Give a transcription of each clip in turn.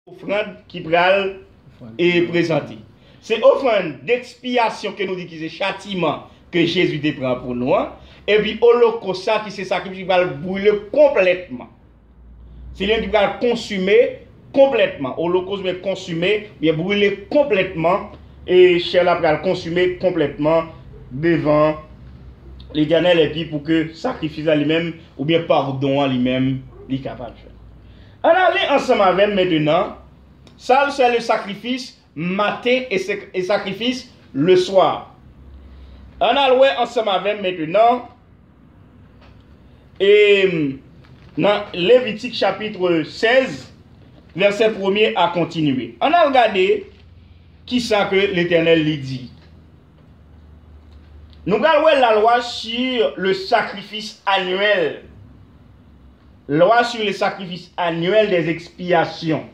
offrande qui pral est présentée. C'est offrande d'expiation que nous dit que c'est châtiment que Jésus te prend pour nous. Et puis holocauste qui c'est sacrifice qui va brûler complètement. C'est lui qui va consumer complètement. Holocauste va consumer, bien brûler complètement. Et Cher la va consumer complètement devant l'Éternel. Et puis pour que sacrifice à lui-même, ou bien pardon à lui-même, il est capable de faire. On allait ensemble avec maintenant. Ça, c'est le sacrifice matin et sacrifice le soir. On allait ensemble avec maintenant. Et dans Lévitique chapitre 16, verset 1er à continuer. On a regardé qui ça que l'Éternel lui dit. Nous regardons la loi sur le sacrifice annuel. Loi sur le sacrifice annuel des expiations.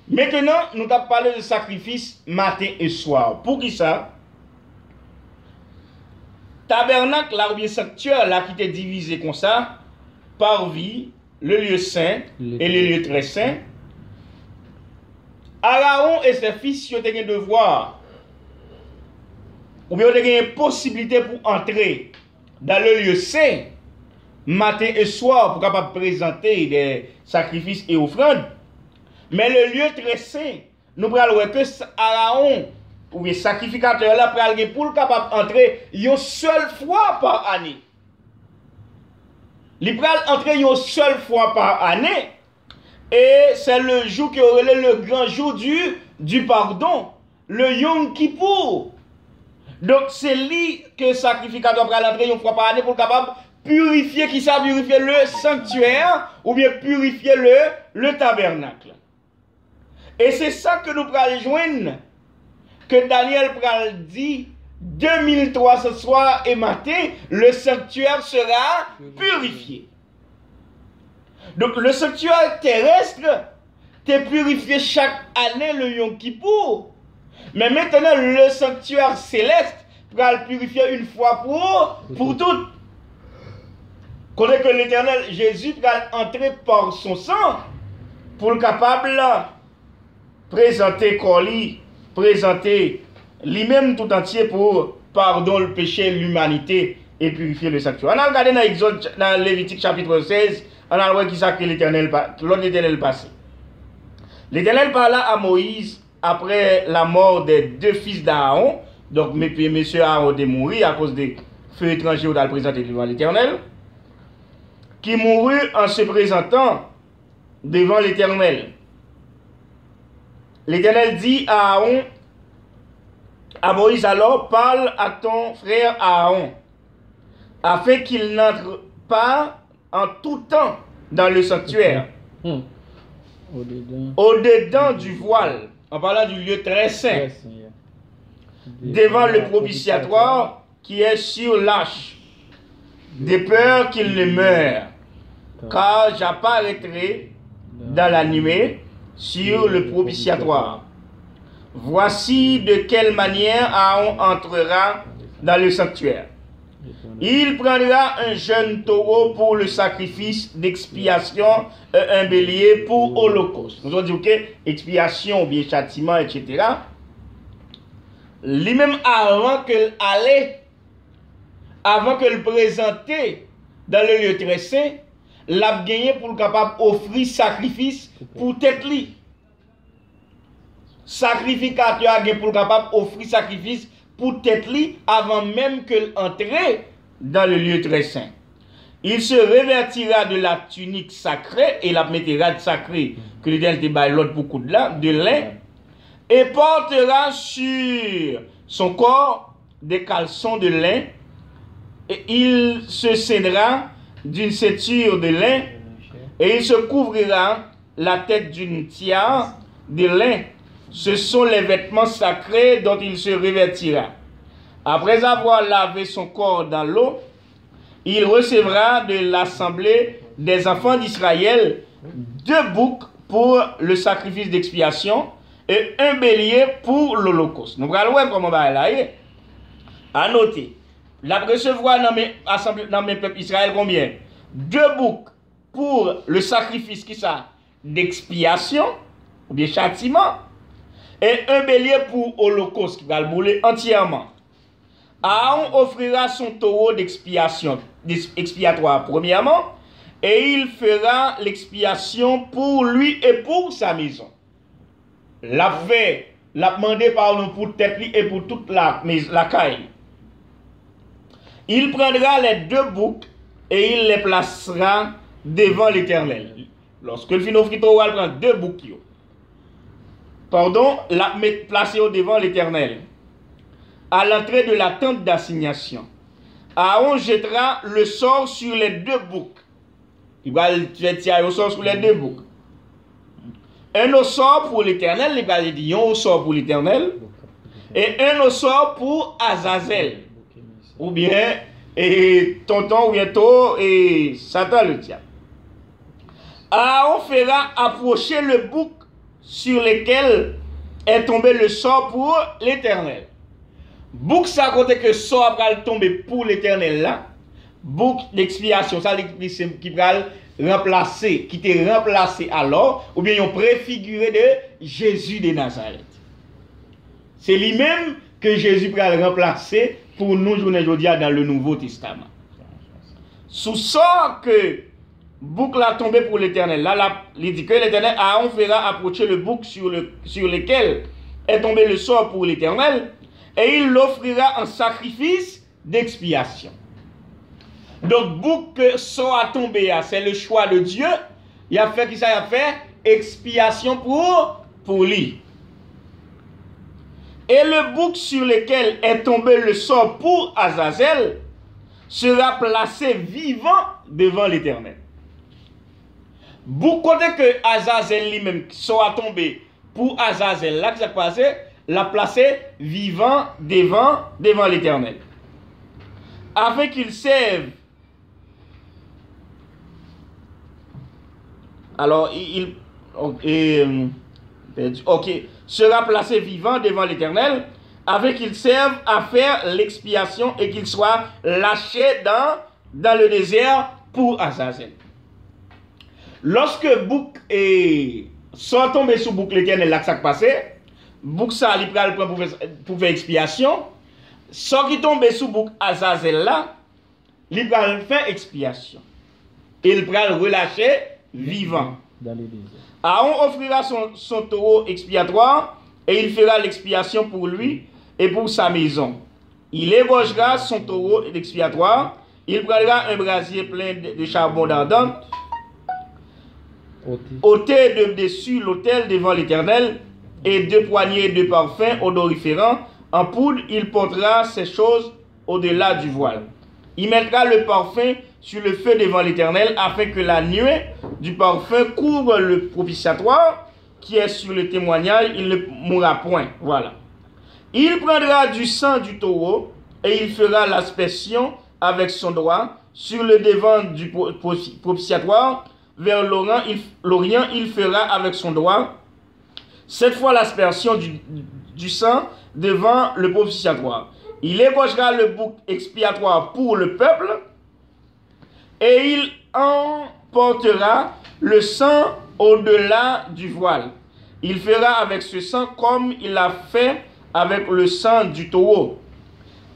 Maintenant, nous avons parlé de sacrifice matin et soir. Pour qui ça? Tabernacle, là, ou bien sanctuaire, là, qui était divisé comme ça, parvis, le lieu saint et le lieu très saint. Aaron et ses fils, ils ont un devoir, ou bien ils ont une possibilité pour entrer dans le lieu saint, matin et soir, pour capable présenter des sacrifices et offrandes. Mais le lieu très saint, nous prenons que Aaron, ou bien sacrificateur là, pour le capable entrer une seule fois par année. Il peut entrer une seule fois par année. Et c'est le jour qui aurait le grand jour du pardon. Le Yom Kippour. Donc c'est lui que le sacrificateur peut entrer une fois par année pour le capable purifier, qui ça purifier le sanctuaire ou bien purifier le tabernacle. Et c'est ça que nous pourrons joindre, que Daniel pral dit, 2300 soir et matin, le sanctuaire sera purifié. Donc le sanctuaire terrestre est purifié chaque année le Yom Kippour. Mais maintenant le sanctuaire céleste pral purifier une fois pour toutes. Connaît que l'Éternel Jésus pral entrer par son sang pour le capable présenter Coli, présenter lui-même tout entier pour pardon le péché, l'humanité et purifier le sanctuaire. On a regardé dans Exode, dans Lévitique chapitre 16, on a regardé qui ça que l'autre Éternel passé. L'Éternel parla à Moïse après la mort des deux fils d'Aaron. Donc, messieurs Aaron est mort à cause des feux étrangers où il a présenté devant l'Éternel. Qui mourut en se présentant devant l'Éternel. L'Éternel dit à Aaron, à Moïse alors, parle à ton frère Aaron, afin qu'il n'entre pas en tout temps dans le sanctuaire, au-dedans du voile, en parlant du lieu très saint, devant le propitiatoire qui est sur l'arche, de peur qu'il ne meure, car j'apparaîtrai dans la nuée sur le propitiatoire. Voici de quelle manière Aaron entrera dans le sanctuaire. Il prendra un jeune taureau pour le sacrifice d'expiation et un bélier pour holocauste. Nous avons dit que expiation, bien châtiment, etc. Lui-même avant que le présenter dans le lieu très saint, l'a gagné pour le capable offrir sacrifice pour tête li. Sacrificateur a gagné pour le capable offrir sacrifice pour tête li avant même que l'entrée dans le lieu très saint. Il se revêtira de la tunique sacrée et la mettra de sacrée que l'Éternel te baille l'autre pour de lin et portera sur son corps des caleçons de lin et il se cédera d'une ceinture de lin et il se couvrira la tête d'une tiare de lin. Ce sont les vêtements sacrés dont il se revêtira. Après avoir lavé son corps dans l'eau, il recevra de l'assemblée des enfants d'Israël 2 boucs pour le sacrifice d'expiation et un bélier pour l'holocauste. Nous allons voir comment on va aller. À noter. La recevoir dans mes peuples Israël combien? 2 boucs pour le sacrifice qui ça d'expiation ou bien châtiment, et un bélier pour holocauste qui va le brûler entièrement. Aaron offrira son taureau expiatoire premièrement, et il fera l'expiation pour lui et pour sa maison. L'a demandé par nous pour tête et pour toute la caille. Il prendra les 2 boucs et il les placera devant l'Éternel. Lorsque le fin offrit taureau, il prend 2 boucs. La placer devant l'Éternel. À l'entrée de la tente d'assignation. Aaron jettera le sort sur les 2 boucs. Il va tirer au sort sur les 2 boucs. Un au sort pour l'Éternel, il va dire un au sort pour l'Éternel, et un au sort pour Azazel. Ou bien, tonton, ou bientôt, et Satan le diable. Aaron fera approcher le bouc sur lequel est tombé le sort pour l'Éternel. Bouc, ça compte que sort va tomber pour l'Éternel là. Bouc d'expiation, ça qui va remplacer, qui t'est remplacé alors, ou bien ils ont préfiguré de Jésus de Nazareth. C'est lui-même que Jésus va remplacer pour nous aujourd'hui dans le Nouveau Testament. Sous ça que bouc l'a tombé pour l'Éternel, là, il dit que l'Éternel, Aaron fera approcher le bouc sur lequel est tombé le sort pour l'Éternel, et il l'offrira en sacrifice d'expiation. Donc, bouc que sort tombé, c'est le choix de Dieu. Il a fait qui ça a fait? Expiation pour lui. Et le bouc sur lequel est tombé le sort pour Azazel sera placé vivant devant l'Éternel. Bouc côté que Azazel lui-même sort tombé pour Azazel, là qui s'est passé, l'a placé vivant devant l'Éternel. Afin qu'il serve. Alors, sera placé vivant devant l'Éternel, afin qu'il serve à faire l'expiation et qu'il soit lâché dans le désert pour Azazel. Lorsque bouc soit tombé sous bouc l'Éternel, là que ça passé, bouc ça il prend pour faire expiation, soit qui tombe sous bouc Azazel là, il va faire expiation. Il va le relâcher vivant. Aaron offrira son taureau expiatoire et il fera l'expiation pour lui et pour sa maison. Il égorgera son taureau expiatoire, il prendra un brasier plein de charbon ardent, ôté de dessus l'autel devant l'Éternel, et 2 poignées de parfum odoriférant en poudre. Il portera ces choses au-delà du voile. Il mettra le parfum sur le feu devant l'Éternel, afin que la nuée du parfum couvre le propitiatoire qui est sur le témoignage. Il ne mourra point. Voilà. Il prendra du sang du taureau et il fera l'aspersion avec son doigt sur le devant du propitiatoire. Vers l'Orient, il fera avec son doigt cette fois l'aspersion du sang devant le propitiatoire. Il égorgera le bouc expiatoire pour le peuple et il emportera le sang au-delà du voile. Il fera avec ce sang comme il a fait avec le sang du taureau.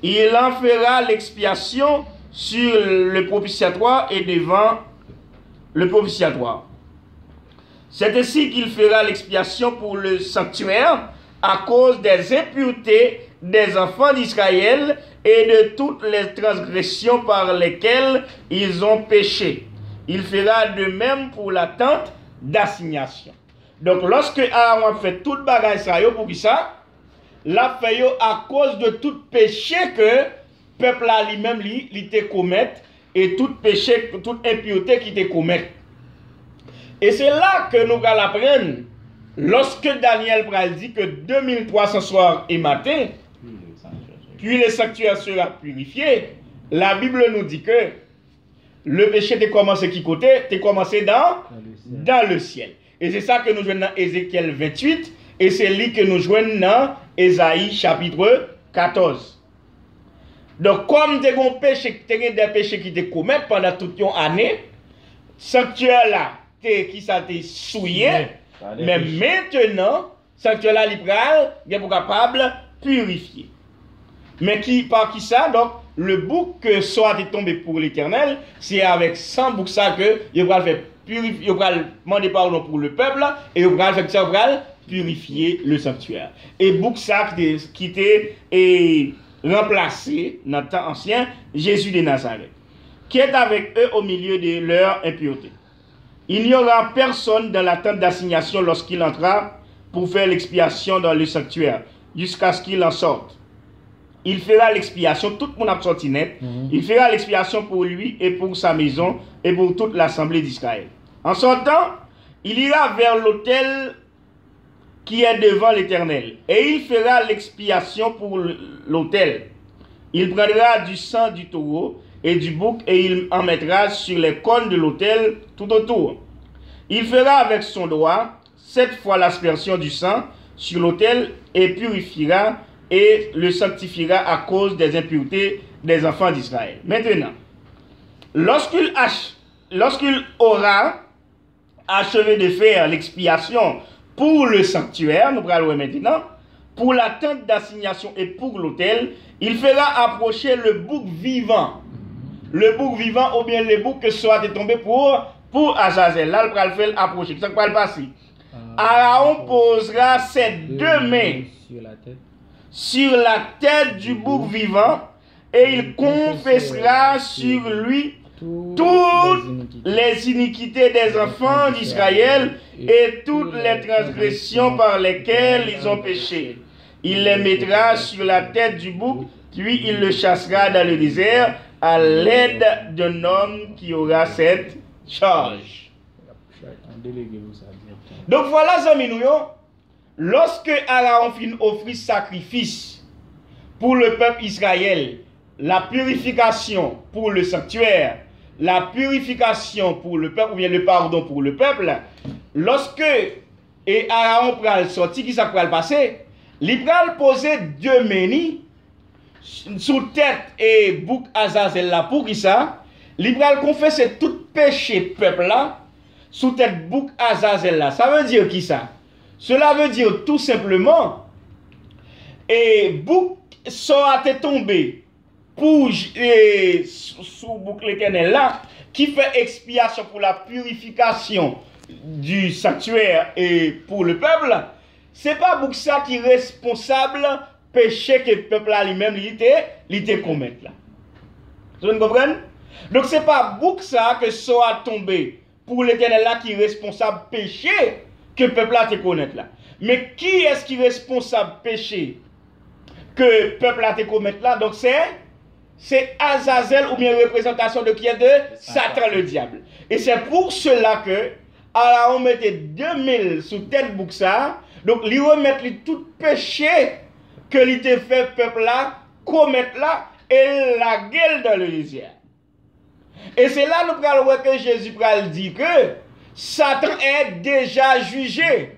Il en fera l'expiation sur le propitiatoire et devant le propitiatoire. C'est ainsi qu'il fera l'expiation pour le sanctuaire à cause des impuretés des enfants d'Israël et de toutes les transgressions par lesquelles ils ont péché. Il fera de même pour la tente d'assignation. Donc, lorsque Aaron fait toute bagage ça, pour qui ça? L'a fait à cause de tout péché que le peuple a lui-même il te commet et tout péché, toute impureté qui te commet. Et c'est là que nous allons apprendre, lorsque Daniel dit que 2300 soirs et matins, puis le sanctuaire sera purifié, la Bible nous dit que le péché t'a commencé qui côté? T'a commencé dans le ciel. Et c'est ça que nous jouons dans Ézéchiel 28, et c'est lui que nous jouons dans Ésaïe chapitre 14. Donc, comme tu as des péchés qui te commettent pendant toute une année, sanctuaire là, qui ça t'est souillé, Mais maintenant, sanctuaire là, il est capable purifier. Mais par qui ça? Donc, le bouc que soit est tombé pour l'Éternel, c'est avec 100 boucs ça que il va faire purifier, il va demander pardon pour le peuple et il va faire ça, purifier le sanctuaire. Et bouc ça qui était remplacé dans le temps ancien, Jésus de Nazareth, qui est avec eux au milieu de leur impureté. Il n'y aura personne dans la tente d'assignation lorsqu'il entra pour faire l'expiation dans le sanctuaire, jusqu'à ce qu'il en sorte. Il fera l'expiation, tout le monde a sorti net, il fera l'expiation pour lui et pour sa maison et pour toute l'assemblée d'Israël. En sortant, il ira vers l'autel qui est devant l'Éternel, et il fera l'expiation pour l'autel. Il prendra du sang du taureau et du bouc, et il en mettra sur les cônes de l'autel tout autour. Il fera avec son doigt 7 fois l'aspersion du sang sur l'autel, et purifiera et le sanctifiera à cause des impuretés des enfants d'Israël. Maintenant, lorsqu'il aura achevé de faire l'expiation pour le sanctuaire, nous allons maintenant, pour la tente d'assignation et pour l'autel, il fera approcher le bouc vivant. Le bouc vivant ou bien le bouc que soit tombé pour Azazel. Là, il va le faire approcher. Ça va le passer. Aaron posera ses 2 mains sur la tête du bouc vivant et il confessera sur lui toutes les iniquités des enfants d'Israël et toutes les transgressions par lesquelles ils ont péché. Il les mettra sur la tête du bouc, puis il le chassera dans le désert à l'aide d'un homme qui aura cette charge. Donc voilà, amis, lorsque Aaron fin offrit sacrifice pour le peuple Israël, la purification pour le sanctuaire, la purification pour le peuple, ou bien le pardon pour le peuple, lorsque Aaron pral sorti, qui ça pral passer, il pral poser 2 mains sous tête et bouc Azazel là pour qui ça, il pral confesser tout péché peuple là sous tête bouc Azazel là. Ça veut dire qui ça? Cela veut dire tout simplement, et bouc soit tombé pour sous bouc l'Éternel là, qui fait expiation pour la purification du sanctuaire et pour le peuple. C'est pas bouc ça qui est responsable péché que le peuple là lui-même il était commettre là. Vous comprenez? Donc c'est pas bouc ça que soit tombé pour l'Éternel là qui est responsable péché que le peuple là te connaître là. Mais qui est-ce qui est responsable péché que le peuple là te commettre là? Donc c'est Azazel ou bien représentation de qui est de Satan le diable. Et c'est pour cela que Aaron mettait 2000 sous tête bouc ça. Donc il remet tout péché que l'ité fait peuple là commettre là et la gueule dans le désert. Et c'est là nous allons voir que Jésus dit que Satan est déjà jugé.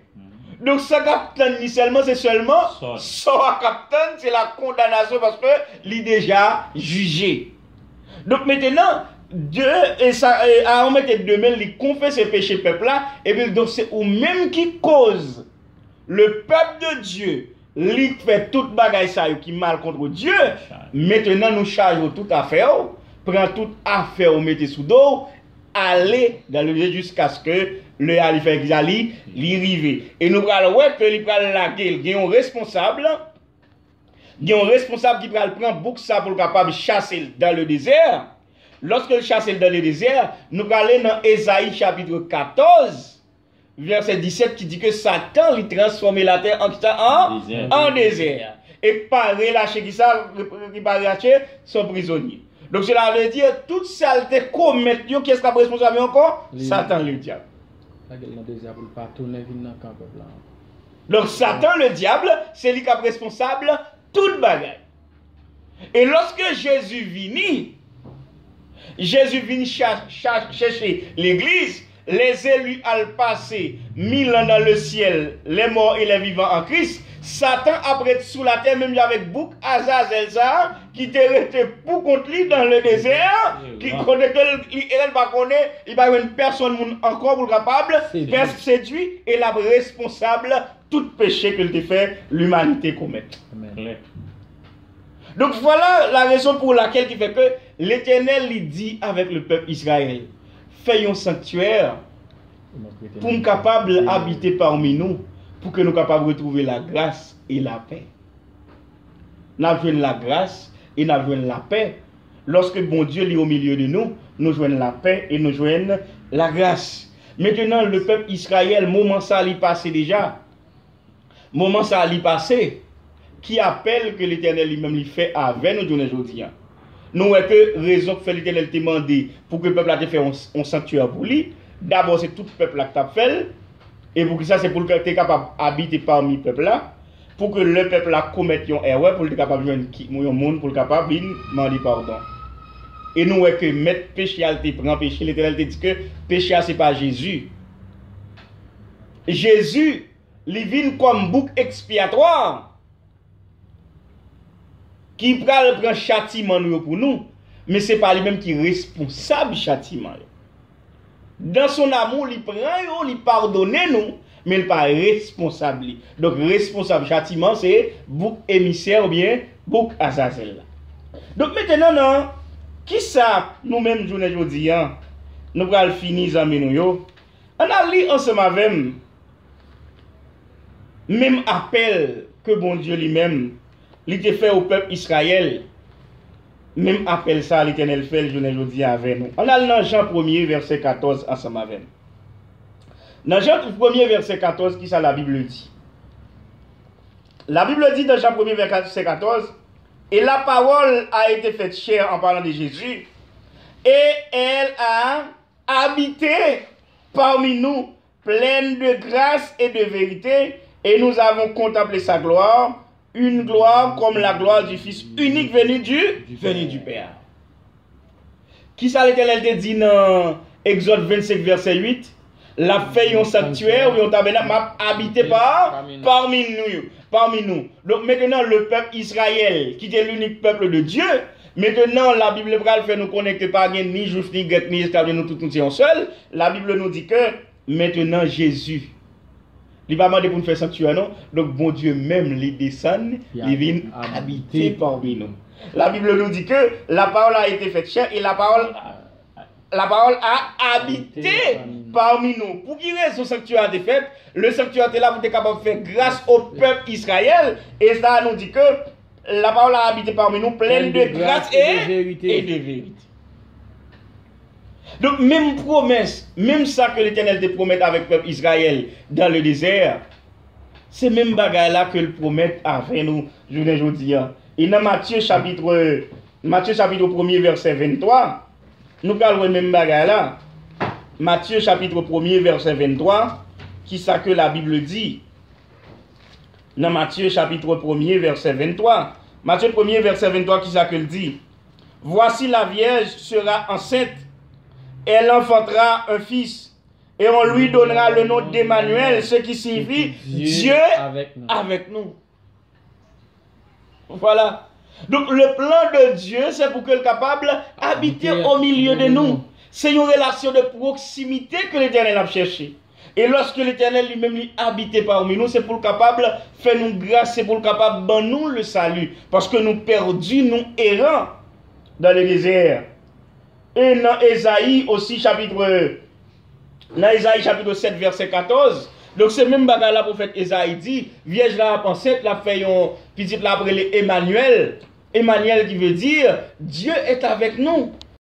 Donc ça capitaine seulement, c'est seulement ça capitaine, c'est la condamnation parce que il est déjà jugé. Donc maintenant, Aaron mettait 2000, il confesse ses péchés peuple là, et bien donc c'est ou même qui cause le peuple de Dieu, il fait toute bagaille ça qui mal contre Dieu. Maintenant nous chargeons toute affaire, prend toute affaire, on mettez sous dos, aller dans le Dieu jusqu'à ce que le Alifek Zali l'arrive. Et nous allons voir que il prend la gueule, il y a un responsable qui prend beaucoup ça pour capable chasser dans le désert. Lorsque il chasse dans le désert, nous allons dans Ésaïe chapitre 14, verset 17 qui dit que Satan lui transforme la terre en désert. Et par relâcher qui ça, par relâcher son prisonnier. Donc cela veut dire toute saleté commettre, qui est responsable encore? Satan le diable. Donc Satan le diable, c'est lui qui est responsable toute bagaille. Et lorsque Jésus vient chercher l'église, les élus à passer 1000 ans dans le ciel, les morts et les vivants en Christ, Satan après sous la terre, même avec bouc Azazel ça, qui était resté pour contre lui dans le désert, qui connaît que il pas connaît, il va une personne encore pour capable faire séduire et la responsable tout péché que le fait l'humanité commettre. Donc voilà la raison pour laquelle il fait que l'Éternel lui dit avec le peuple Israël, fais un sanctuaire pour nous capables d'habiter parmi nous, pour que nous capables de retrouver la grâce et la paix. Nous avons la grâce et nous avons la paix. Lorsque bon Dieu est au milieu de nous, nous jouons la paix et nous jouons la grâce. Maintenant, le peuple Israël, moment ça l'y passé déjà. Moment ça l'y passé. Qui appelle que l'Éternel lui-même lui fait avec nous aujourd'hui. Nous avons que raison que l'Éternel t'a demandé pour que le peuple a fait un sanctuaire pour lui. D'abord, c'est tout le peuple qui a fait. Et pour que ça, c'est pour que tu es capable d'habiter parmi le peuple là. Pour que le peuple là commette une erreur, pour que tu es capable de jouer un monde, pour le capable de demander pardon. Et nous avons que mettre péché à te prendre péché. L'Éternel te dit que péché ce n'est pas Jésus. Jésus, il vient comme bouc expiatoire. Qui prend châtiment pour nous, mais ce n'est pas lui-même qui est responsable du châtiment. Dans son amour, il prend, il pardonne nous, mais il n'est pas responsable. Donc, responsable châtiment, c'est bouc émissaire ou bien bouc Azazel. Donc, maintenant, non, qui ça, nous-mêmes, aujourd'hui, nous allons finir, on a lu ensemble avec même appel que bon Dieu lui-même il était fait au peuple Israël. Même appel ça, l'Éternel fait le jour aujourd'hui avec nous. On a dans Jean 1er, verset 14, ensemble avec nous. Dans Jean 1er, verset 14, qui ça la Bible dit? La Bible dit dans Jean 1er, verset 14, et la parole a été faite chair en parlant de Jésus, et elle a habité parmi nous, pleine de grâce et de vérité, et nous avons contemplé sa gloire, une gloire comme la gloire du Fils unique venu du Père. Qui ça l'Éternel te dit dans Exode 25 verset 8? La fait un sanctuaire ou un tabernacle m'a habité parmi nous. Donc maintenant le peuple Israël qui est l'unique peuple de Dieu. Maintenant la Bible fait nous connaître que pas ni juif ni grec ni esclave nous tous nous seul. La Bible nous dit que maintenant Jésus il va demander pour nous faire sanctuaire, non? Donc, bon Dieu même les descend, il vient habiter parmi nous. La Bible nous dit que la parole a été faite chair et la parole a habité parmi nous. Pour qui raison ce sanctuaire a été fait? Le sanctuaire est là pour être capable de faire grâce au peuple Israël. Et ça nous dit que la parole a habité parmi nous, pleine de grâce et de vérité. Donc, même promesse, même ça que l'Éternel te promet avec le peuple Israël dans le désert, c'est même bagaille là que le promet avec nous aujourd'hui. Et dans Matthieu chapitre 1er, verset 23, nous parlons de même bagaille là. Matthieu chapitre 1er, verset 23, qui ça que la Bible dit? Dans Matthieu chapitre 1er, verset 23. Matthieu 1er, verset 23, qui ça que le dit? Voici la Vierge sera enceinte. Elle enfantera un fils et on lui donnera le nom d'Emmanuel, ce qui signifie Dieu avec nous. Voilà. Donc le plan de Dieu, c'est pour qu'il soit capable d'habiter au milieu de nous. C'est une relation de proximité que l'Éternel a cherché. Et lorsque l'Éternel lui-même lui habite parmi nous, c'est pour le capable de faire nous grâce, c'est pour le capable de nous le salut. Parce que nous perdus, nous errants dans le désert. Et dans Ésaïe aussi, chapitre 7, verset 14. Donc, c'est même bagarre là, prophète Ésaïe dit, Vierge là, enceinte, la fait un petit là, après Emmanuel. Emmanuel qui veut dire, Dieu est avec nous.